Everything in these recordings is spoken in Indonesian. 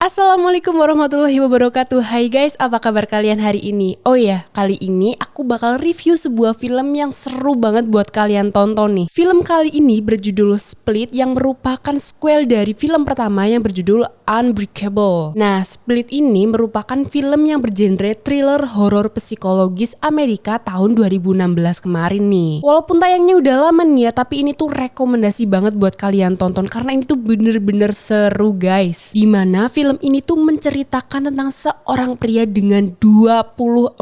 Assalamualaikum warahmatullahi wabarakatuh. Hai guys, apa kabar kalian hari ini? Oh ya, kali ini aku bakal review sebuah film yang seru banget buat kalian tonton nih. Film kali ini berjudul Split yang merupakan sequel dari film pertama yang berjudul Unbreakable. Nah, Split ini merupakan film yang bergenre thriller horor psikologis Amerika tahun 2016 kemarin nih. Walaupun tayangnya udah lama nih ya, tapi ini tuh rekomendasi banget buat kalian tonton karena ini tuh bener-bener seru guys. Dimana film ini tuh menceritakan tentang seorang pria dengan 24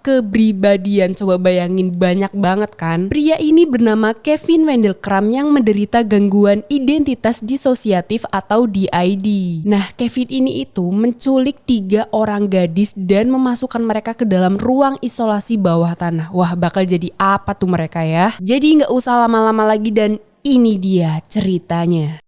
kepribadian. Coba bayangin, banyak banget kan. Pria ini bernama Kevin Wendelkram yang menderita gangguan identitas disosiatif atau DID. Nah, Kevin ini itu menculik 3 orang gadis dan memasukkan mereka ke dalam ruang isolasi bawah tanah. Wah, bakal jadi apa tuh mereka ya? Jadi nggak usah lama-lama lagi dan ini dia ceritanya.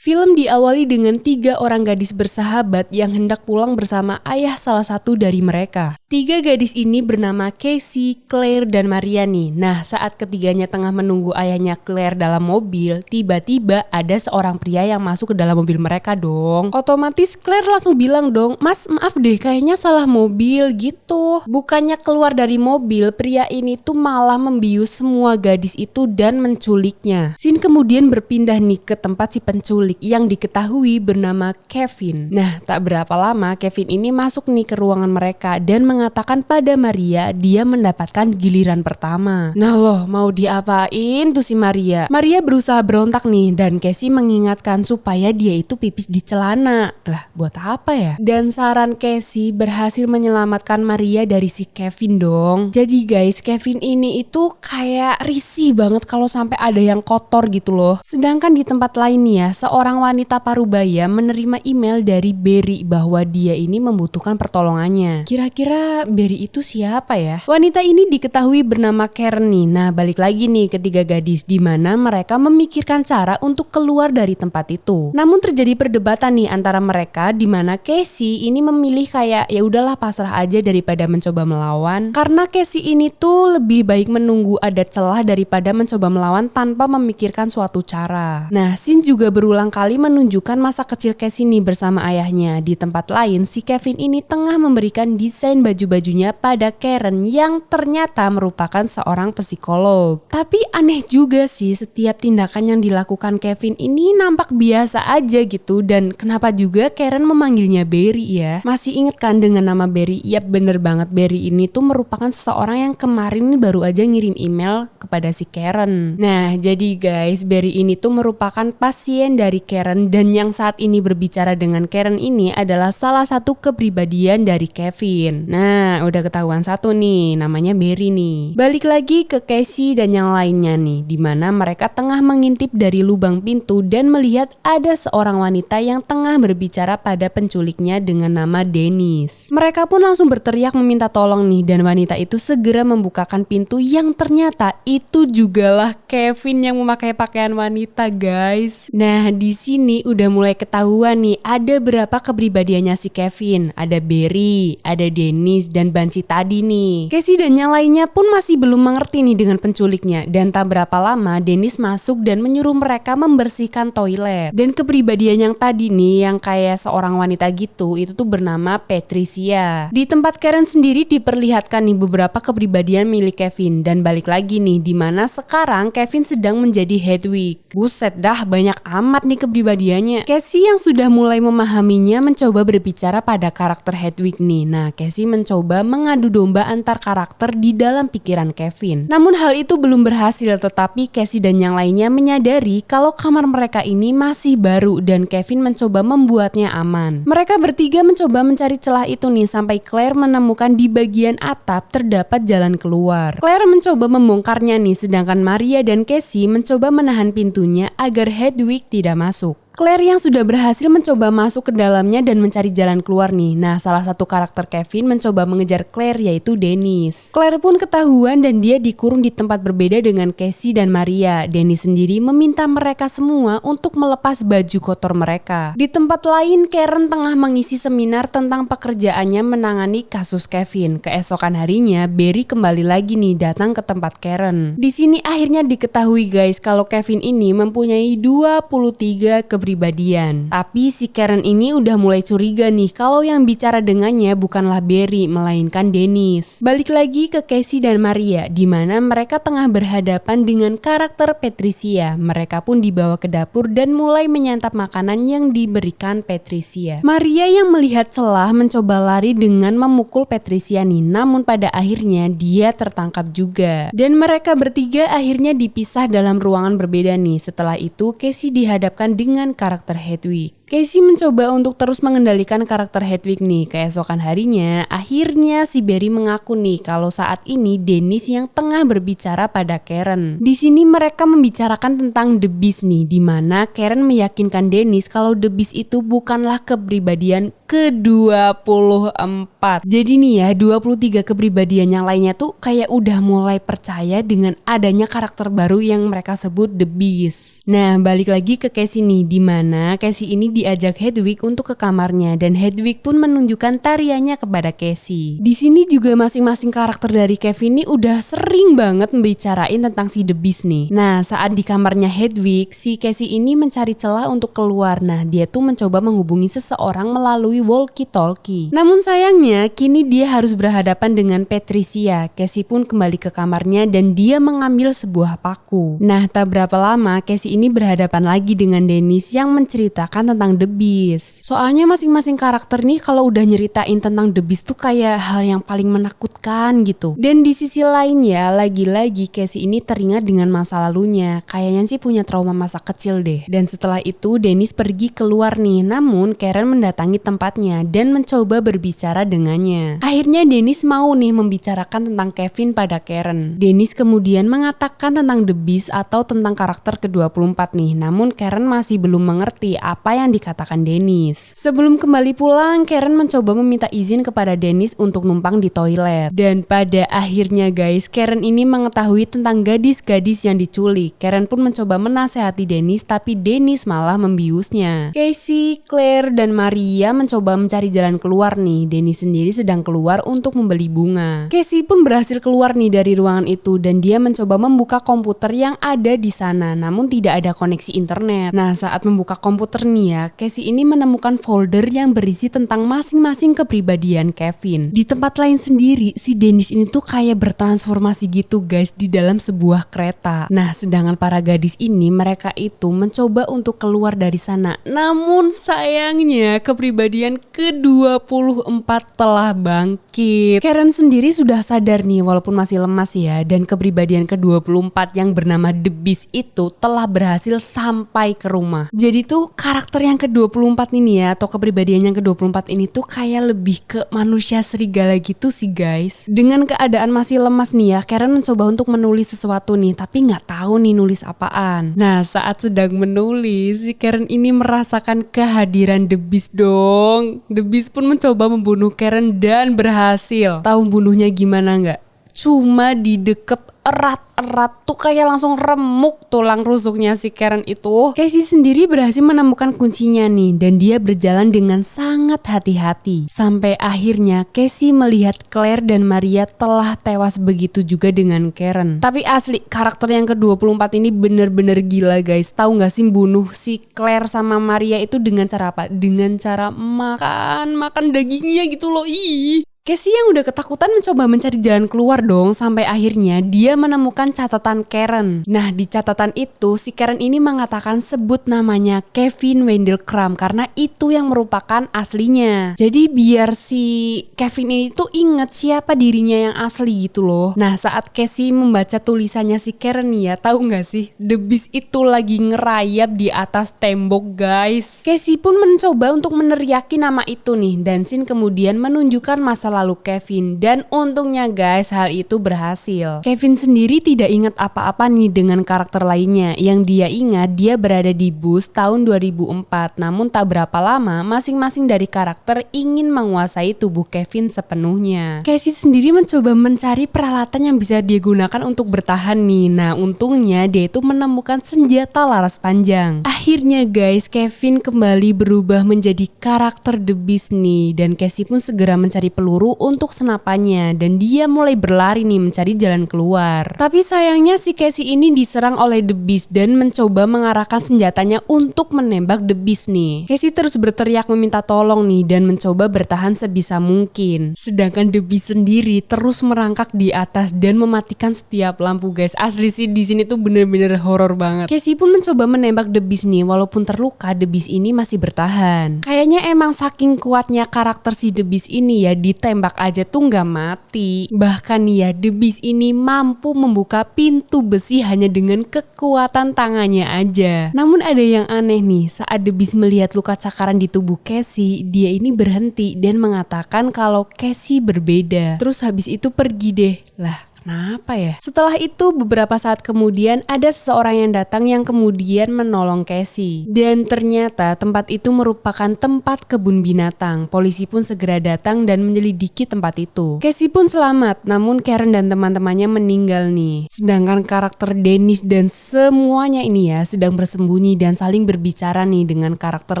Film diawali dengan 3 orang gadis bersahabat yang hendak pulang bersama ayah salah satu dari mereka. 3 gadis ini bernama Casey, Claire, dan Mariani. Nah, saat ketiganya tengah menunggu ayahnya Claire dalam mobil, tiba-tiba ada seorang pria yang masuk ke dalam mobil mereka dong. Otomatis Claire langsung bilang dong, "Mas, maaf deh, kayaknya salah mobil," gitu. Bukannya keluar dari mobil, pria ini tuh malah membius semua gadis itu dan menculiknya. Scene kemudian berpindah nih ke tempat si penculik yang diketahui bernama Kevin. Nah, tak berapa lama Kevin ini masuk nih ke ruangan mereka dan mengatakan pada Maria dia mendapatkan giliran pertama. Nah loh, mau diapain tuh si Maria? Maria berusaha berontak nih dan Casey mengingatkan supaya dia itu pipis di celana. Lah, buat apa ya? Dan saran Casey berhasil menyelamatkan Maria dari si Kevin dong. Jadi guys, Kevin ini itu kayak risih banget kalau sampai ada yang kotor gitu loh. Sedangkan di tempat lain nih ya, seorang wanita parubaya menerima email dari Barry bahwa dia ini membutuhkan pertolongannya. Kira-kira Barry itu siapa ya? Wanita ini diketahui bernama Karen nih. Nah, balik lagi nih ke 3 gadis di mana mereka memikirkan cara untuk keluar dari tempat itu. Namun terjadi perdebatan nih antara mereka di mana Casey ini memilih kayak ya udahlah pasrah aja daripada mencoba melawan. Karena Casey ini tuh lebih baik menunggu ada celah daripada mencoba melawan tanpa memikirkan suatu cara. Nah, scene juga berulang kali menunjukkan masa kecil Casey nih bersama ayahnya. Di tempat lain, si Kevin ini tengah memberikan desain baju-bajunya pada Karen yang ternyata merupakan seorang psikolog. Tapi aneh juga sih, setiap tindakan yang dilakukan Kevin ini nampak biasa aja gitu. Dan kenapa juga Karen memanggilnya Barry ya? Masih inget kan dengan nama Barry? Yap, bener banget, Barry ini tuh merupakan seseorang yang kemarin baru aja ngirim email kepada si Karen. Nah, jadi guys, Barry ini tuh merupakan pasien dari Karen dan yang saat ini berbicara dengan Karen ini adalah salah satu kepribadian dari Kevin. Nah, udah ketahuan satu nih, namanya Barry nih. Balik lagi ke Casey dan yang lainnya nih, dimana mereka tengah mengintip dari lubang pintu dan melihat ada seorang wanita yang tengah berbicara pada penculiknya dengan nama Dennis. Mereka pun langsung berteriak meminta tolong nih dan wanita itu segera membukakan pintu yang ternyata itu jugalah Kevin yang memakai pakaian wanita guys. Nah, di sini udah mulai ketahuan nih ada berapa kepribadiannya si Kevin. Ada Barry, ada Dennis, dan Banshee tadi nih. Casey dan yang lainnya pun masih belum mengerti nih dengan penculiknya. Dan tak berapa lama Dennis masuk dan menyuruh mereka membersihkan toilet. Dan kepribadian yang tadi nih yang kayak seorang wanita gitu itu tuh bernama Patricia. Di tempat Karen sendiri diperlihatkan nih beberapa kepribadian milik Kevin. Dan balik lagi nih dimana sekarang Kevin sedang menjadi Hedwig. Buset dah, banyak amat nih kepribadiannya. Casey yang sudah mulai memahaminya mencoba berbicara pada karakter Hedwig nih. Nah, Casey mencoba mengadu domba antar karakter di dalam pikiran Kevin. Namun hal itu belum berhasil, tetapi Casey dan yang lainnya menyadari kalau kamar mereka ini masih baru dan Kevin mencoba membuatnya aman. Mereka bertiga mencoba mencari celah itu nih sampai Claire menemukan di bagian atap terdapat jalan keluar. Claire mencoba membongkarnya nih sedangkan Maria dan Casey mencoba menahan pintunya agar Hedwig tidak masuk. Claire yang sudah berhasil mencoba masuk ke dalamnya dan mencari jalan keluar nih. Nah, salah satu karakter Kevin mencoba mengejar Claire yaitu Dennis. Claire pun ketahuan dan dia dikurung di tempat berbeda dengan Casey dan Maria. Dennis sendiri meminta mereka semua untuk melepas baju kotor mereka. Di tempat lain, Karen tengah mengisi seminar tentang pekerjaannya menangani kasus Kevin. Keesokan harinya, Barry kembali lagi nih datang ke tempat Karen. Di sini akhirnya diketahui guys kalau Kevin ini mempunyai 23 kepribadian. Tapi si Karen ini udah mulai curiga nih kalau yang bicara dengannya bukanlah Barry melainkan Dennis. Balik lagi ke Casey dan Maria di mana mereka tengah berhadapan dengan karakter Patricia. Mereka pun dibawa ke dapur dan mulai menyantap makanan yang diberikan Patricia. Maria yang melihat celah mencoba lari dengan memukul Patricia nih, namun pada akhirnya dia tertangkap juga. Dan mereka bertiga akhirnya dipisah dalam ruangan berbeda nih. Setelah itu Casey dihadapkan dengan karakter Hedwig. Casey mencoba untuk terus mengendalikan karakter Hedwig nih. Keesokan harinya, akhirnya si Barry mengaku nih kalau saat ini Dennis yang tengah berbicara pada Karen. Di sini mereka membicarakan tentang The Beast nih, di mana Karen meyakinkan Dennis kalau The Beast itu bukanlah kepribadian ke-24. Jadi nih ya, 23 kepribadian yang lainnya tuh kayak udah mulai percaya dengan adanya karakter baru yang mereka sebut The Beast. Nah, balik lagi ke Casey nih, di mana Casey ini diajak Hedwig untuk ke kamarnya dan Hedwig pun menunjukkan tariannya kepada Casey. Di sini juga masing-masing karakter dari Kevin ini udah sering banget membicarain tentang si The Beast nih. Nah, saat di kamarnya Hedwig, si Casey ini mencari celah untuk keluar. Nah, dia tuh mencoba menghubungi seseorang melalui walkie-talkie. Namun sayangnya, kini dia harus berhadapan dengan Patricia. Casey pun kembali ke kamarnya dan dia mengambil sebuah paku. Nah, tak berapa lama Casey ini berhadapan lagi dengan Dennis yang menceritakan tentang The Beast. Soalnya masing-masing karakter nih kalau udah nyeritain tentang The Beast tuh kayak hal yang paling menakutkan gitu. Dan di sisi lain ya, lagi-lagi Casey ini teringat dengan masa lalunya. Kayaknya sih punya trauma masa kecil deh. Dan setelah itu Dennis pergi keluar nih, namun Karen mendatangi tempatnya dan mencoba berbicara dengannya. Akhirnya Dennis mau nih membicarakan tentang Kevin pada Karen. Dennis kemudian mengatakan tentang The Beast atau tentang karakter ke-24 nih, namun Karen masih belum mengerti apa yang dikatakan Dennis. Sebelum kembali pulang, Karen mencoba meminta izin kepada Dennis untuk numpang di toilet. Dan pada akhirnya guys, Karen ini mengetahui tentang gadis-gadis yang diculik. Karen pun mencoba menasehati Dennis, tapi Dennis malah membiusnya. Casey, Claire, dan Maria mencoba mencari jalan keluar nih. Dennis sendiri sedang keluar untuk membeli bunga. Casey pun berhasil keluar nih dari ruangan itu dan dia mencoba membuka komputer yang ada di sana, namun tidak ada koneksi internet. Nah, saat membuka komputer nih ya, Casey ini menemukan folder yang berisi tentang masing-masing kepribadian Kevin. Di tempat lain sendiri, si Dennis ini tuh kayak bertransformasi gitu guys di dalam sebuah kereta. Nah, sedangkan para gadis ini, mereka itu mencoba untuk keluar dari sana. Namun sayangnya kepribadian ke-24 telah bangkit. Karen sendiri sudah sadar nih walaupun masih lemas ya, dan kepribadian ke-24 yang bernama The Beast itu telah berhasil sampai ke rumah. Jadi tuh karakter yang ke-24 ini ya, atau kepribadian yang ke-24 ini tuh kayak lebih ke manusia serigala gitu sih guys. Dengan keadaan masih lemas nih ya, Karen mencoba untuk menulis sesuatu nih, tapi nggak tahu nih nulis apaan. Nah, saat sedang menulis, si Karen ini merasakan kehadiran The Beast dong. The Beast pun mencoba membunuh Karen dan berhasil. Tahu bunuhnya gimana nggak? Cuma didekep erat-erat tuh kayak langsung remuk tulang rusuknya si Karen itu. Casey sendiri berhasil menemukan kuncinya nih dan dia berjalan dengan sangat hati-hati. Sampai akhirnya Casey melihat Claire dan Maria telah tewas, begitu juga dengan Karen. Tapi asli karakter yang ke-24 ini bener-bener gila guys. Tahu gak sih bunuh si Claire sama Maria itu dengan cara apa? Dengan cara makan dagingnya gitu loh. Ih. Casey yang udah ketakutan mencoba mencari jalan keluar dong, sampai akhirnya dia menemukan catatan Karen. Nah, di catatan itu si Karen ini mengatakan sebut namanya Kevin Wendell Crumb karena itu yang merupakan aslinya. Jadi biar si Kevin ini tuh inget siapa dirinya yang asli gitu loh. Nah, saat Casey membaca tulisannya si Karen nih ya, tahu nggak sih The Beast itu lagi ngerayap di atas tembok guys. Casey pun mencoba untuk meneriaki nama itu nih, dan Sin kemudian menunjukkan masa lalu Kevin. Dan untungnya guys, hal itu berhasil. Kevin sendiri tidak ingat apa-apa nih dengan karakter lainnya. Yang dia ingat, dia berada di bus tahun 2004. Namun tak berapa lama, masing-masing dari karakter ingin menguasai tubuh Kevin sepenuhnya. Casey sendiri mencoba mencari peralatan yang bisa dia gunakan untuk bertahan nih. Nah, untungnya dia itu menemukan senjata laras panjang. Akhirnya guys, Kevin kembali berubah menjadi karakter The Beast nih. Dan Casey pun segera mencari peluru untuk senapannya. Dan dia mulai berlari nih mencari jalan keluar. Tapi sayangnya si Casey ini diserang oleh The Beast dan mencoba mengarahkan senjatanya untuk menembak The Beast nih. Casey terus berteriak meminta tolong nih dan mencoba bertahan sebisa mungkin. Sedangkan The Beast sendiri terus merangkak di atas dan mematikan setiap lampu guys. Asli sih di sini tuh bener-bener horor banget. Casey pun mencoba menembak The Beast nih, walaupun terluka The Beast ini masih bertahan. Kayaknya emang saking kuatnya karakter si The Beast ini ya, ditembak aja tuh nggak mati. Bahkan ya The Beast ini mampu membuka pintu besi hanya dengan kekuatan tangannya aja. Namun ada yang aneh nih, saat The Beast melihat luka cakaran di tubuh Casey, dia ini berhenti dan mengatakan kalau Casey berbeda. Terus habis itu pergi deh. Lah, kenapa ya? Setelah itu beberapa saat kemudian ada seseorang yang datang yang kemudian menolong Casey. Dan ternyata tempat itu merupakan tempat kebun binatang. Polisi pun segera datang dan menyelidiki tempat itu. Casey pun selamat, namun Karen dan teman-temannya meninggal nih. Sedangkan karakter Dennis dan semuanya ini ya sedang bersembunyi dan saling berbicara nih dengan karakter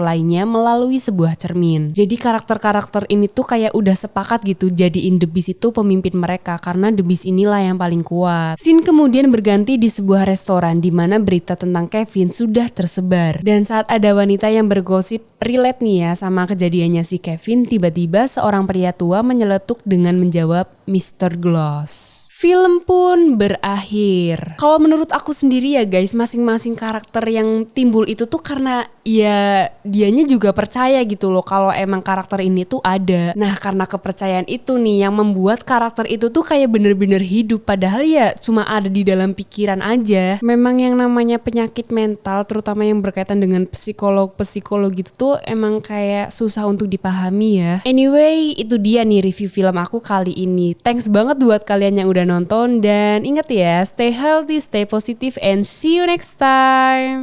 lainnya melalui sebuah cermin. Jadi karakter-karakter ini tuh kayak udah sepakat gitu jadiin The Beast itu pemimpin mereka karena The Beast ini yang paling kuat. Scene kemudian berganti di sebuah restoran di mana berita tentang Kevin sudah tersebar. Dan saat ada wanita yang bergosip relate nih ya sama kejadiannya si Kevin, tiba-tiba seorang pria tua menyeletuk dengan menjawab Mr. Gloss. Film pun berakhir. Kalau menurut aku sendiri ya guys, masing-masing karakter yang timbul itu tuh karena ya dianya juga percaya gitu loh kalau emang karakter ini tuh ada. Nah, karena kepercayaan itu nih yang membuat karakter itu tuh kayak bener-bener hidup, padahal ya cuma ada di dalam pikiran aja. Memang yang namanya penyakit mental, terutama yang berkaitan dengan psikolog gitu tuh emang kayak susah untuk dipahami ya. Anyway, itu dia nih review film aku kali ini. Thanks banget buat kalian yang udah nonton, dan ingat ya, stay healthy, stay positive, and see you next time.